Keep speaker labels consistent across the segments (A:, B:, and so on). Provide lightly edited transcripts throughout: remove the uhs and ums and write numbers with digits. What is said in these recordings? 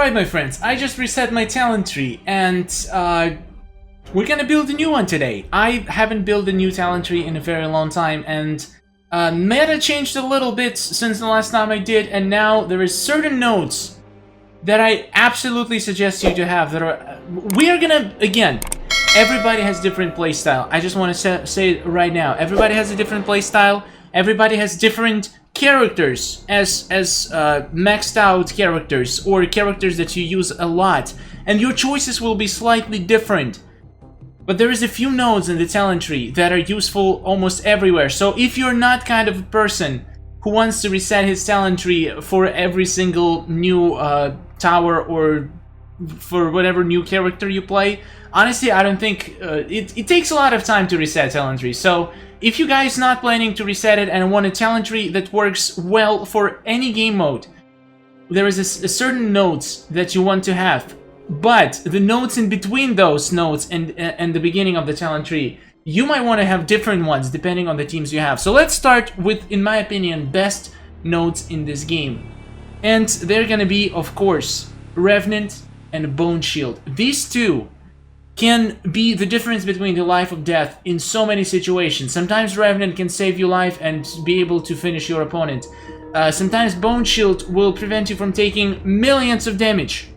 A: Alright my friends, I just reset my talent tree and we're gonna build a new one today. I haven't built a new talent tree in a very long time, and meta changed a little bit since the last time I did, and now there is certain nodes that I absolutely suggest you to have that are... We are gonna, again, everybody has different playstyle. I just want to say it right now. Everybody has a different playstyle. Everybody has different characters as maxed out characters or characters that you use a lot, and your choices will be slightly different. But there is a few nodes in the talent tree that are useful almost everywhere. So if you're not kind of a person who wants to reset his talent tree for every single new tower or for whatever new character you play, honestly I don't think it takes a lot of time to reset talent tree. So if you guys not planning to reset it and want a talent tree that works well for any game mode, there is a certain nodes that you want to have. But the nodes in between those nodes and the beginning of the talent tree, you might want to have different ones depending on the teams you have. So let's start with, in my opinion, best nodes in this game. And they're gonna be, of course, Revenant and Bone Shield. These two can be the difference between the life or death in so many situations. Sometimes Revenant can save your life and be able to finish your opponent. Sometimes Bone Shield will prevent you from taking millions of damage.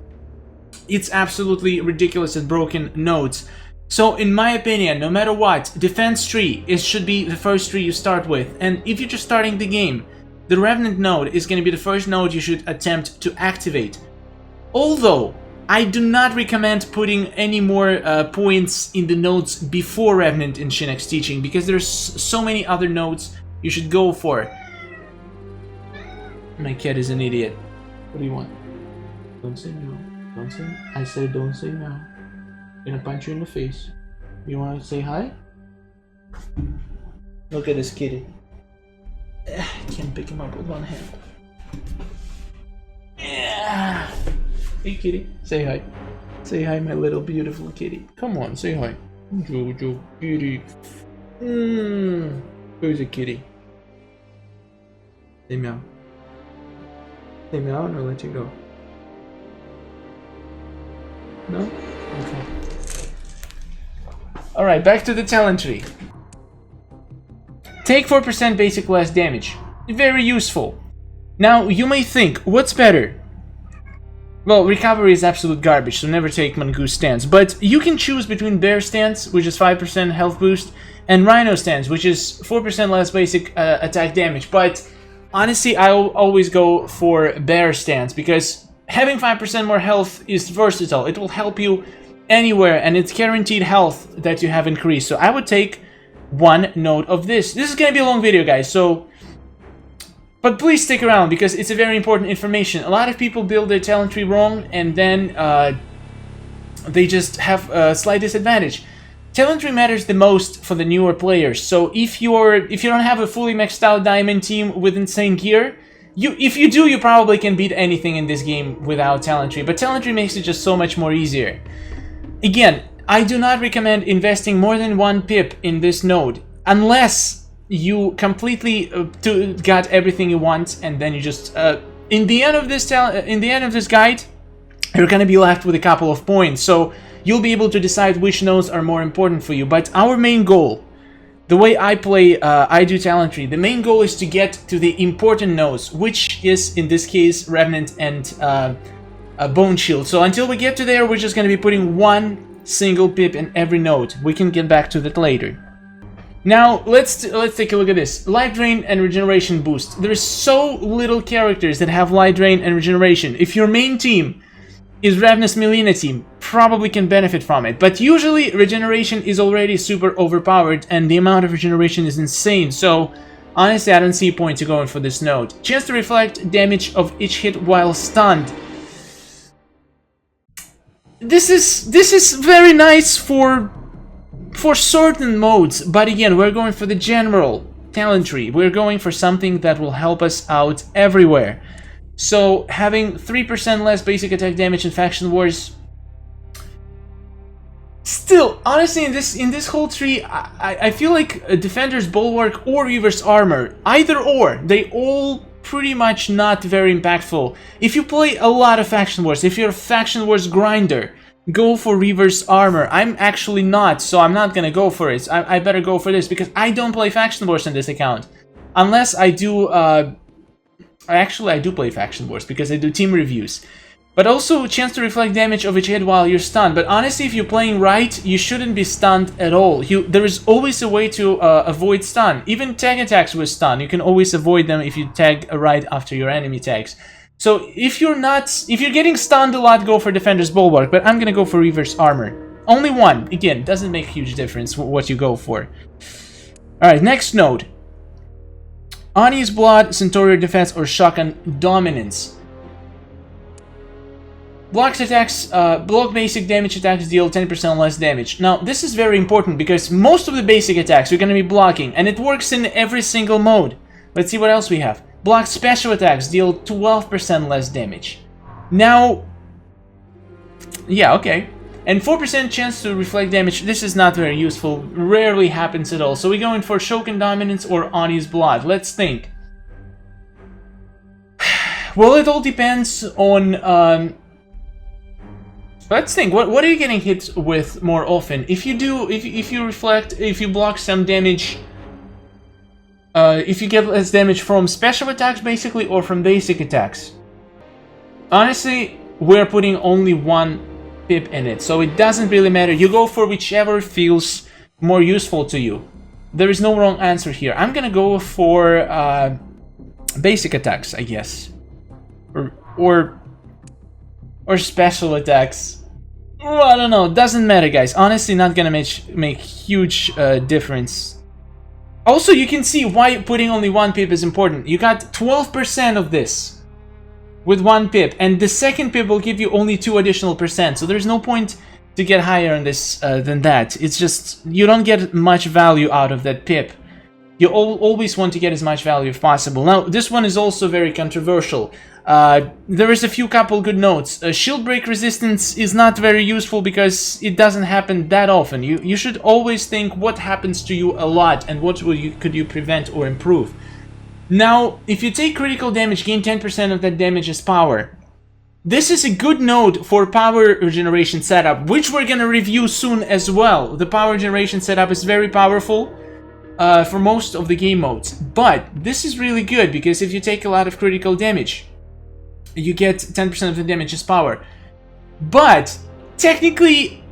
A: It's absolutely ridiculous at broken nodes. So in my opinion, no matter what, defense tree should be the first tree you start with. And if you're just starting the game, the Revenant node is going to be the first node you should attempt to activate. Although, I do not recommend putting any more points in the nodes before Revenant in Shinnok's teaching, because there's so many other nodes you should go for. My cat is an idiot. What do you want? Don't say no. Don't say... I said don't say no. I'm gonna punch you in the face. You wanna say hi? Look at this kitty. I can't pick him up with one hand. Yeah. Hey kitty, say hi. Say hi, my little beautiful kitty. Come on, say hi. Jojo kitty. Who's a kitty? Say meow. Say meow and I'll let you go. No? Okay. Alright, back to the talent tree. Take 4% basic less damage. Very useful. Now, you may think, what's better? Well, recovery is absolute garbage, so never take Mongoose stance. But you can choose between Bear stance, which is 5% health boost, and Rhino stance, which is 4% less basic attack damage. But honestly, I'll always go for Bear stance, because having 5% more health is versatile. It will help you anywhere, and it's guaranteed health that you have increased. So I would take one node of this. This is gonna be a long video, guys, so... But please stick around, because it's a very important information. A lot of people build their talent tree wrong, and then they just have a slight disadvantage. Talent tree matters the most for the newer players. So if you don't have a fully maxed out diamond team with insane gear, if you do, you probably can beat anything in this game without talent tree. But talent tree makes it just so much more easier. Again, I do not recommend investing more than 1 pip in this node, unless you completely got everything you want, and then you just in the end of this guide, you're gonna be left with a couple of points. So you'll be able to decide which nodes are more important for you. But our main goal, the way I play, I do talent tree, the main goal is to get to the important nodes, which is, in this case, Revenant and Bone Shield. So until we get to there, we're just going to be putting 1 single pip in every node. We can get back to that later. Now, let's take a look at this. Life Drain and Regeneration Boost. There's so little characters that have Life Drain and Regeneration. If your main team is Ravnus Melina team, probably can benefit from it. But usually regeneration is already super overpowered, and the amount of regeneration is insane. So honestly, I don't see a point to going for this node. Chance to reflect damage of each hit while stunned. This is very nice for certain modes, but again, we're going for the general talent tree. We're going for something that will help us out everywhere. So having 3% less basic attack damage in Faction Wars, still, honestly, in this whole tree, I feel like a Defender's Bulwark or Reaver's Armor, either or, they all pretty much not very impactful. If you play a lot of Faction Wars, if you're a Faction Wars grinder, go for reverse armor. I'm actually not, so I'm not gonna go for it. I better go for this because I don't play Faction Wars on this account. Unless I do, actually I do play Faction Wars because I do team reviews. But also chance to reflect damage of each hit while you're stunned. But honestly, if you're playing right, you shouldn't be stunned at all. There is always a way to avoid stun. Even tag attacks with stun, you can always avoid them if you tag right after your enemy tags. So if you're getting stunned a lot, go for Defender's Bulwark. But I'm gonna go for Reverse Armor. Only one. Again, doesn't make a huge difference what you go for. All right, next node. Ani's Blood, Centauri Defense, or Shotgun Dominance. Block basic damage attacks deal 10% less damage. Now, this is very important because most of the basic attacks you're going to be blocking, and it works in every single mode. Let's see what else we have. Block special attacks deal 12% less damage. Now, yeah, okay. And 4% chance to reflect damage. This is not very useful. Rarely happens at all. So we're going for Shogun Dominance or Ani's Blood. Let's think. Well, it all depends on... let's think. What are you getting hit with more often? If you block some damage, if you get less damage from special attacks, basically, or from basic attacks. Honestly, we're putting only one pip in it, so it doesn't really matter. You go for whichever feels more useful to you. There is no wrong answer here. I'm gonna go for basic attacks, I guess, or special attacks. Oh, I don't know. Doesn't matter, guys. Honestly, not gonna make huge difference. Also, you can see why putting only one pip is important. You got 12% of this with one pip, and the second pip will give you only 2 additional percent. So there's no point to get higher on this than that. It's just you don't get much value out of that pip. You always want to get as much value as possible. Now, this one is also very controversial. There is a couple good notes. Shield break resistance is not very useful because it doesn't happen that often. You should always think what happens to you a lot and what could you prevent or improve. Now, if you take critical damage, gain 10% of that damage as power. This is a good node for power generation setup, which we're gonna review soon as well. The power generation setup is very powerful for most of the game modes. But this is really good because if you take a lot of critical damage, you get 10% of the damage as power. But technically,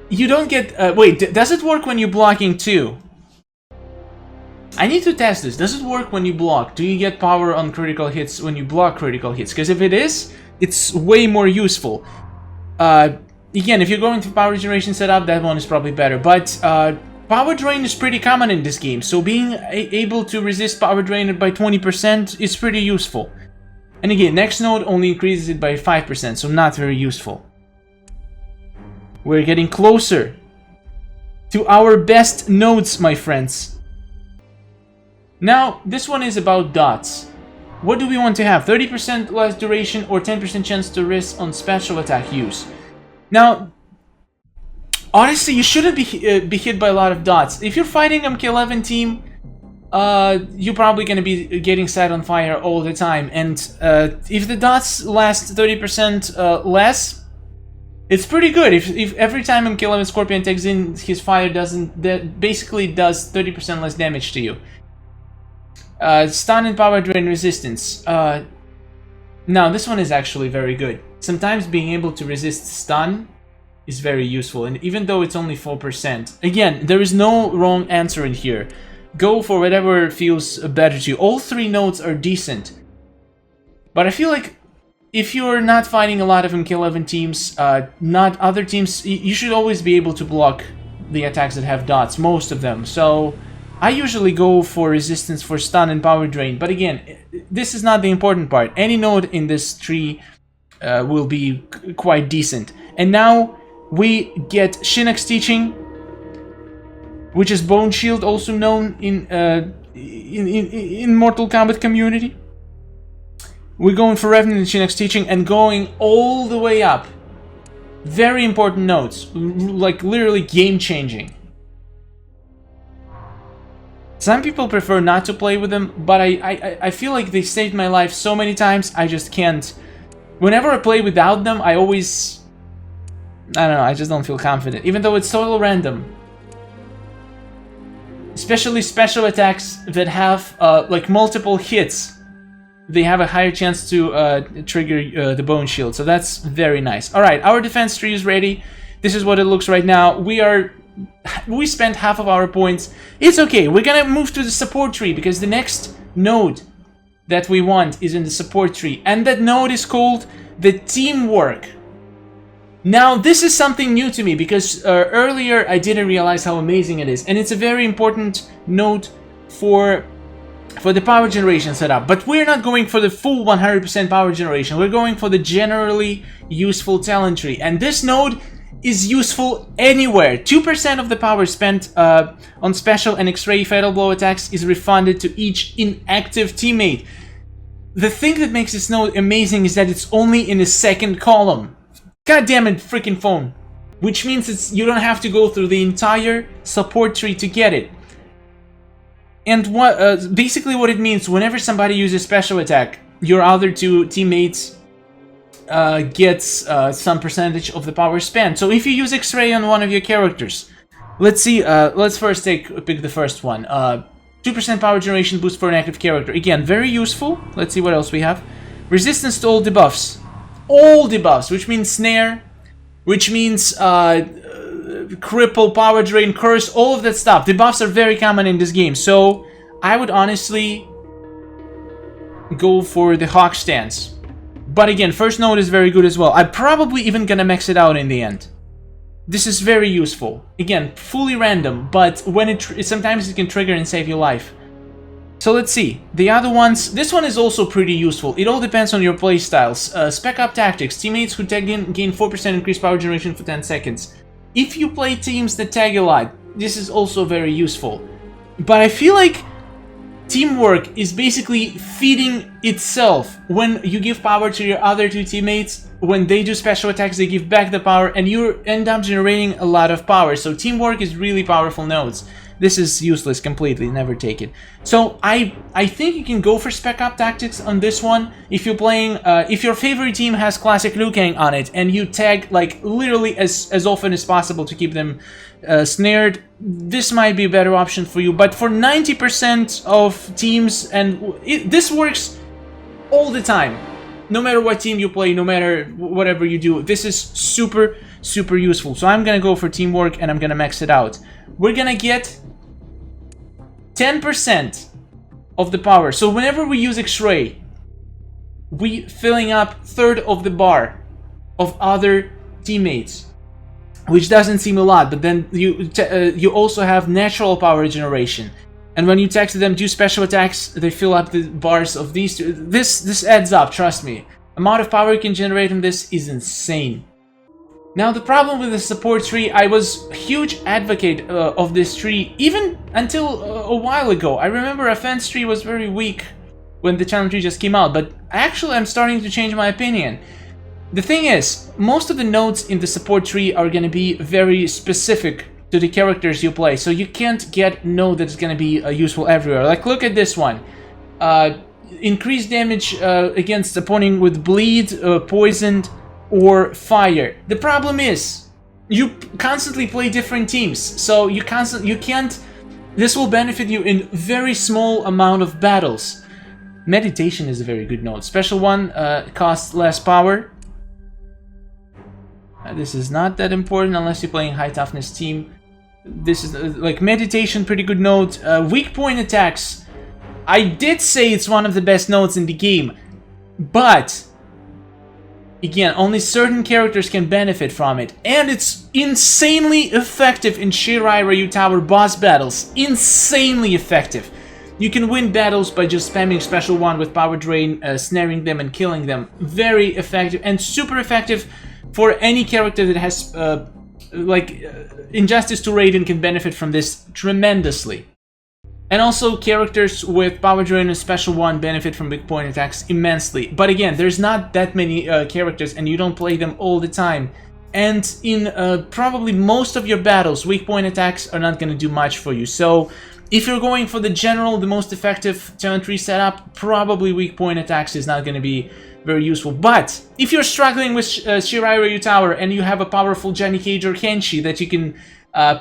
A: you don't get... wait, does it work when you're blocking too? I need to test this. Does it work when you block? Do you get power on critical hits when you block critical hits? Because if it is, it's way more useful. Again, if you're going to power generation setup, that one is probably better. But power drain is pretty common in this game, so being able to resist power drain by 20% is pretty useful. And again, next node only increases it by 5%, so not very useful. We're getting closer to our best nodes, my friends. Now, this one is about dots. What do we want to have? 30% less duration or 10% chance to risk on special attack use? Now, honestly, you shouldn't be hit by a lot of dots. If you're fighting MK11 team, you're probably going to be getting set on fire all the time. And if the dots last 30% less, it's pretty good. If every time MK11 Scorpion takes in, his fire basically does 30% less damage to you. Stun and power drain resistance. Now, this one is actually very good. Sometimes being able to resist stun is very useful, and even though it's only 4%. Again, there is no wrong answer in here. Go for whatever feels better to you. All 3 nodes are decent. But I feel like if you're not fighting a lot of MK11 teams, not other teams, you should always be able to block the attacks that have dots, most of them. So I usually go for resistance for stun and power drain, but again, this is not the important part. Any node in this tree will be quite decent. And now we get Shinnok's Teaching, which is Bone Shield, also known in Mortal Kombat community. We're going for Revenant and Shinnok's Teaching and going all the way up. Very important nodes, like literally game-changing. Some people prefer not to play with them, but I feel like they saved my life so many times, I just can't. Whenever I play without them, I always... I don't know, I just don't feel confident, even though it's total random. Especially special attacks that have, like, multiple hits. They have a higher chance to trigger the bone shield, so that's very nice. Alright, our defense tree is ready. This is what it looks right now. We spent half of our points. It's okay, we're gonna move to the support tree, because the next node that we want is in the support tree. And that node is called the teamwork. Now, this is something new to me, because earlier I didn't realize how amazing it is. And it's a very important node for the power generation setup. But we're not going for the full 100% power generation. We're going for the generally useful talent tree. And this node is useful anywhere. 2% of the power spent on special and X-ray fatal blow attacks is refunded to each inactive teammate. The thing that makes this node amazing is that it's only in the second column. God damn it, freaking phone. Which means you don't have to go through the entire support tree to get it. And basically what it means, whenever somebody uses special attack, your other two teammates gets some percentage of the power spent. So if you use X-ray on one of your characters, let's see, let's first pick the first one. 2% power generation boost for an active character. Again, very useful. Let's see what else we have. Resistance to all debuffs. All debuffs, which means snare, which means cripple, power drain, curse, all of that stuff. Debuffs are very common in this game, so I would honestly go for the Hawk stance. But again, first node is very good as well. I'm probably even gonna max it out in the end. This is very useful. Again, fully random, but when sometimes it can trigger and save your life. So let's see. The other ones, this one is also pretty useful. It all depends on your playstyles. Spec Up Tactics. Teammates who tag in gain 4% increased power generation for 10 seconds. If you play teams that tag a lot, this is also very useful. But I feel like teamwork is basically feeding itself. When you give power to your other two teammates, when they do special attacks, they give back the power, and you end up generating a lot of power. So teamwork is really powerful nodes. This is useless completely, never take it. So I think you can go for Spec Up Tactics on this one. If you're playing, if your favorite team has classic Liu Kang on it, and you tag like literally as often as possible to keep them snared, this might be a better option for you. But for 90% of teams, and this works all the time. No matter what team you play, no matter whatever you do, this is super, super useful. So I'm gonna go for teamwork and I'm gonna max it out. We're gonna get 10% of the power. So whenever we use X-ray, we filling up third of the bar of other teammates, which doesn't seem a lot, but then you also have natural power generation. And when you text them, do special attacks, they fill up the bars of these two. This adds up, trust me. Amount of power you can generate from this is insane. Now the problem with the support tree, I was a huge advocate of this tree even until a while ago. I remember Offence tree was very weak when the challenge tree just came out, but actually I'm starting to change my opinion. The thing is, most of the nodes in the support tree are going to be very specific to the characters you play, so you can't get node that's going to be useful everywhere. Like, look at this one. Increased damage against opponent with bleed, poisoned, or fire. The problem is, you constantly play different teams, so you can't. This will benefit you in very small amount of battles. Meditation is a very good node. Special one costs less power. This is not that important unless you're playing high toughness team. This is like meditation, pretty good node. Weak point attacks. I did say it's one of the best nodes in the game, but again, only certain characters can benefit from it, and it's insanely effective in Shirai Ryu Tower boss battles. Insanely effective. You can win battles by just spamming special one with power drain, snaring them and killing them. Very effective, and super effective for any character that has Injustice to Raiden can benefit from this tremendously. And also characters with power drain and special one benefit from big point attacks immensely. But again, there's not that many characters and you don't play them all the time. And in probably most of your battles, weak point attacks are not going to do much for you. So If you're going for the general, the most effective talent tree setup, probably weak point attacks is not going to be very useful. But if you're struggling with Shirai Ryu Tower and you have a powerful Johnny Cage or Kenshi that you can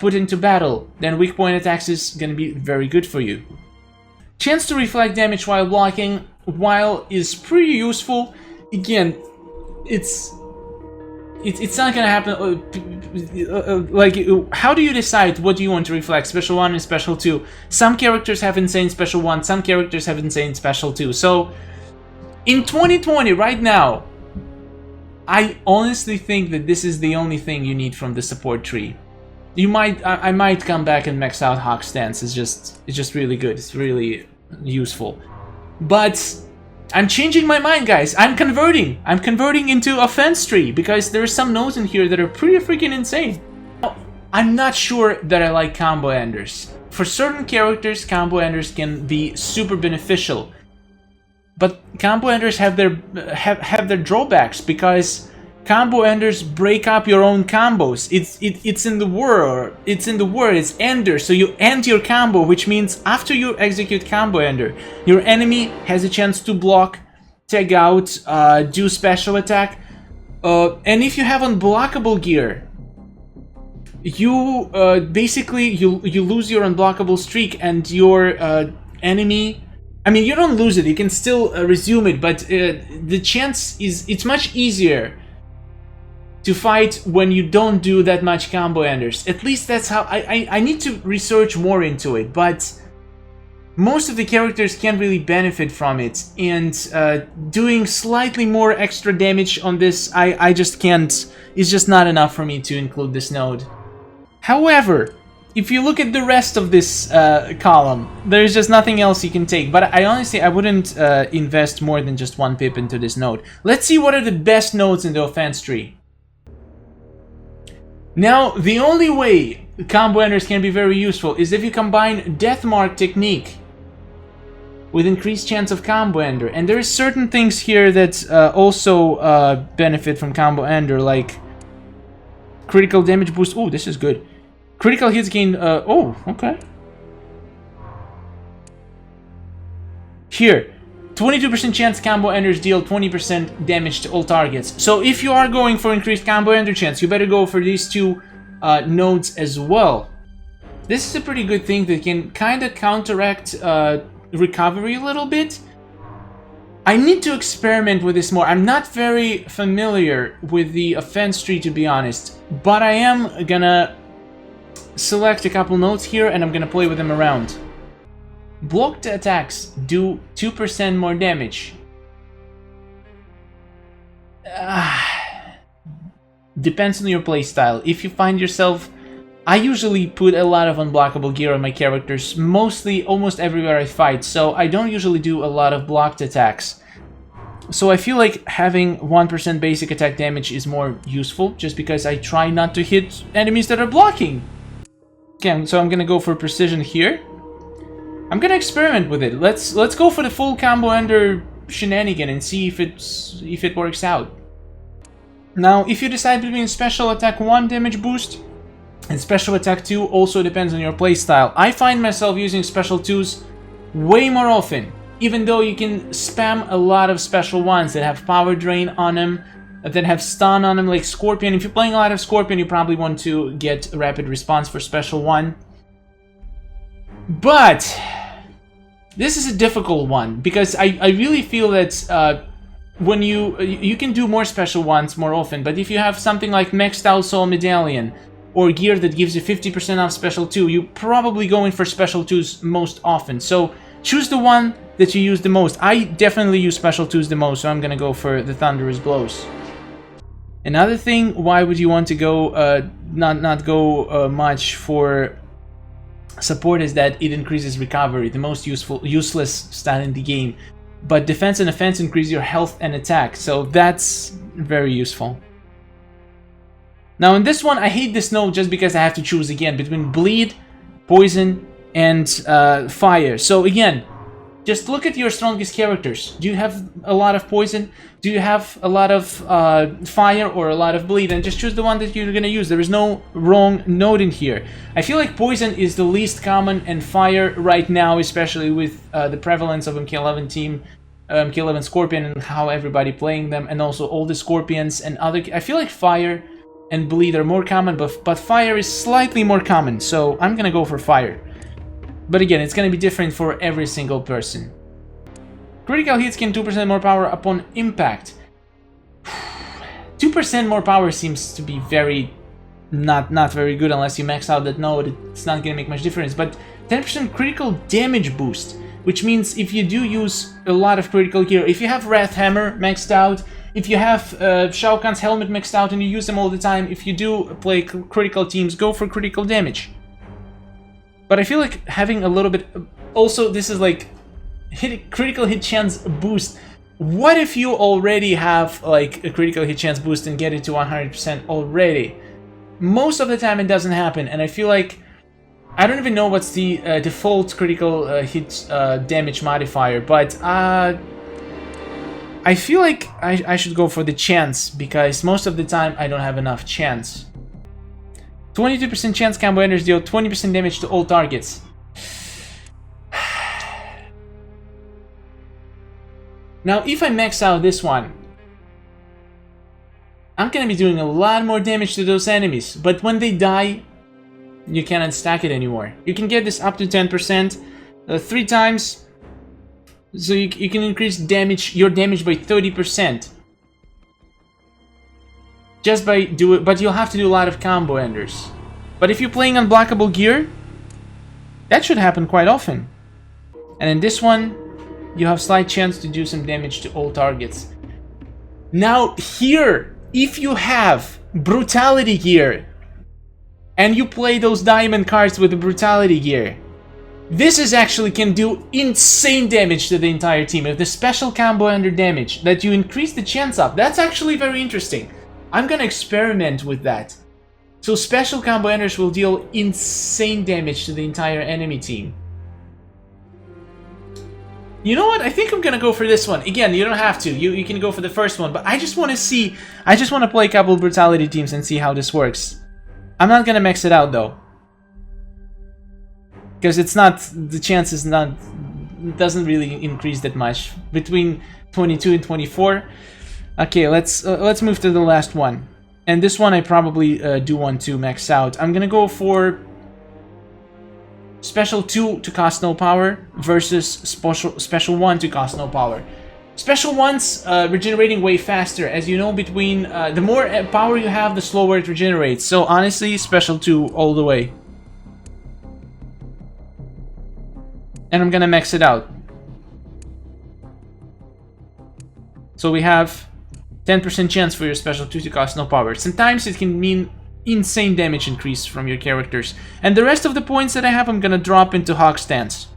A: put into battle, then weak point attacks is going to be very good for you. Chance to reflect damage while blocking, while is pretty useful. Again, it's not gonna happen. Like, how do you decide what do you want to reflect? Special 1 and Special 2. Some characters have insane Special 1, some characters have insane Special 2. So, in 2020, right now, I honestly think that this is the only thing you need from the support tree. I might come back and max out Hawk Stance. It's just really good. It's really useful. But I'm changing my mind, guys. I'm converting into Offence tree because there are some nodes in here that are pretty freaking insane. I'm not sure that I like combo enders. For certain characters, combo enders can be super beneficial, but combo enders have their drawbacks because combo enders break up your own combos. It's in the word. It's ender. So you end your combo, which means after you execute combo ender, your enemy has a chance to block, tag out, do special attack, and if you have unblockable gear, you basically you lose your unblockable streak, and your enemy. I mean, you don't lose it. You can still resume it, but the chance is it's much easier to fight when you don't do that much combo enders. At least that's how I need to research more into it, but most of the characters can't really benefit from it, and doing slightly more extra damage on this, I just can't. It's just not enough for me to include this node. However, if you look at the rest of this column, there's just nothing else you can take. But I wouldn't invest more than just one pip into this node. Let's see what are the best nodes in the Offence tree. Now, the only way combo enders can be very useful is if you combine Deathmark technique with increased chance of combo ender. And there are certain things here that also benefit from combo ender, like critical damage boost. Oh, this is good. Critical hits gain. Oh, okay. Here, 22% chance combo enders deal 20% damage to all targets. So if you are going for increased combo ender chance, you better go for these two nodes as well. This is a pretty good thing that can kind of counteract recovery a little bit. I need to experiment with this more. I'm not very familiar with the Offence tree, to be honest, but I am gonna select a couple nodes here and I'm gonna play with them around. Blocked attacks do 2% more damage. Depends on your playstyle. If you find yourself... I usually put a lot of unblockable gear on my characters, mostly almost everywhere I fight, so I don't usually do a lot of blocked attacks. So I feel like having 1% basic attack damage is more useful, just because I try not to hit enemies that are blocking. Okay, so I'm gonna go for precision here. I'm gonna experiment with it. Let's go for the full combo ender shenanigan and see if it works out. Now, if you decide between special attack 1 damage boost and special attack 2, also depends on your playstyle. I find myself using special 2s way more often, even though you can spam a lot of special 1s that have power drain on them, that have stun on them, like Scorpion. If you're playing a lot of Scorpion, you probably want to get rapid response for special 1. But this is a difficult one, because I really feel that when you can do more special 1s more often, but if you have something like Maxed Out Soul Medallion, or gear that gives you 50% off special 2, you're probably going for special 2s most often. So choose the one that you use the most. I definitely use special 2s the most, so I'm gonna go for the Thunderous Blows. Another thing, why would you want to go not go much for support, is that it increases recovery, the most useless stat in the game. But defense and offense increase your health and attack, so that's very useful. Now in this one, I hate this node just because I have to choose again between bleed, poison, and fire. So again, Just look at your strongest characters. Do you have a lot of poison? Do you have a lot of fire or a lot of bleed? And just choose the one that you're gonna use. There is no wrong note in here. I feel like poison is the least common, and fire right now, especially with the prevalence of MK11 team, MK11 Scorpion, and how everybody playing them, and also all the Scorpions and other... I feel like fire and bleed are more common, but fire is slightly more common, so I'm gonna go for fire. But again, it's going to be different for every single person. Critical hits gain 2% more power upon impact. 2% more power seems to be very... Not very good unless you max out that node. It's not going to make much difference. But 10% critical damage boost, which means if you do use a lot of critical gear, if you have Wrath Hammer maxed out, if you have Shao Kahn's helmet maxed out and you use them all the time, if you do play critical teams, go for critical damage. But I feel like having a little bit... Also, this is like critical hit chance boost. What if you already have like a critical hit chance boost and get it to 100% already? Most of the time it doesn't happen, and I feel like... I don't even know what's the default critical hit damage modifier, but I feel like I should go for the chance, because most of the time I don't have enough chance. 22% chance combo enders deal 20% damage to all targets. Now, if I max out this one, I'm gonna be doing a lot more damage to those enemies, but when they die, you cannot stack it anymore. You can get this up to 10%, 3 times, so you can increase your damage by 30%. Just by but you'll have to do a lot of combo enders. But if you're playing unblockable gear, that should happen quite often. And in this one, you have slight chance to do some damage to all targets. Now here, if you have brutality gear, and you play those diamond cards with the brutality gear, this is actually can do insane damage to the entire team. If the special combo ender damage, that you increase the chance up, that's actually very interesting. I'm gonna experiment with that. So special combo enders will deal insane damage to the entire enemy team. You know what? I think I'm gonna go for this one. Again, you don't have to. You can go for the first one, but I just want to see... I just want to play a couple of brutality teams and see how this works. I'm not gonna max it out though, because it's not... the chance is not... it doesn't really increase that much. Between 22 and 24. Okay, let's move to the last one. And this one I probably do want to max out. I'm gonna go for Special 2 to cost no power versus Special 1 to cost no power. Special 1's regenerating way faster. As you know, between the more power you have, the slower it regenerates. So honestly, Special 2 all the way. And I'm gonna max it out. So we have 10% chance for your Special 2 to cost no power. Sometimes it can mean insane damage increase from your characters. And the rest of the points that I have, I'm gonna drop into Hawk Stance.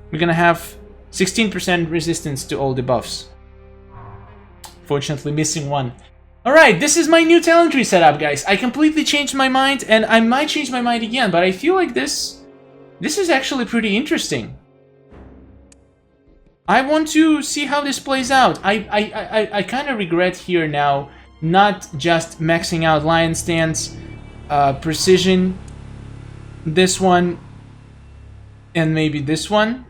A: We're gonna have 16% resistance to all debuffs. Fortunately, missing one. Alright, this is my new talent tree setup, guys. I completely changed my mind, and I might change my mind again, but I feel like this is actually pretty interesting. I want to see how this plays out. I kind of regret here now not just maxing out Lion Stance, Precision, this one, and maybe this one.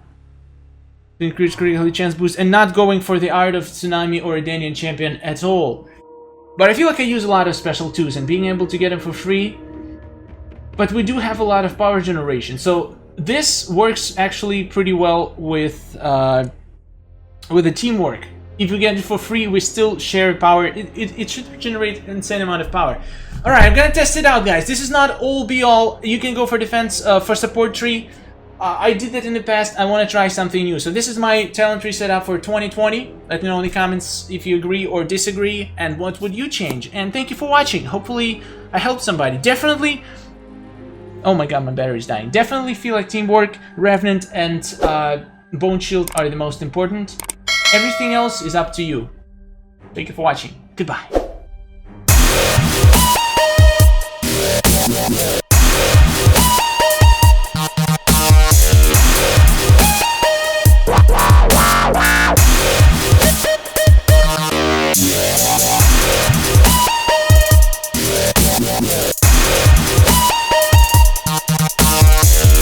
A: Increase critical chance boost, and not going for the Art of Tsunami or a Danian Champion at all. But I feel like I use a lot of Special 2s, and being able to get them for free. But we do have a lot of power generation, so this works actually pretty well with the teamwork. If you get it for free, we still share power. It should generate an insane amount of power. Alright, I'm gonna test it out, guys. This is not all be all. You can go for defense, for support tree. I did that in the past. I want to try something new. So this is my talent tree setup for 2020. Let me know in the comments if you agree or disagree, and what would you change. And thank you for watching. Hopefully I helped somebody. Definitely... oh my god, my battery's dying. Definitely feel like teamwork, Revenant, and Bone Shield are the most important. Everything else is up to you. Thank you for watching. Goodbye.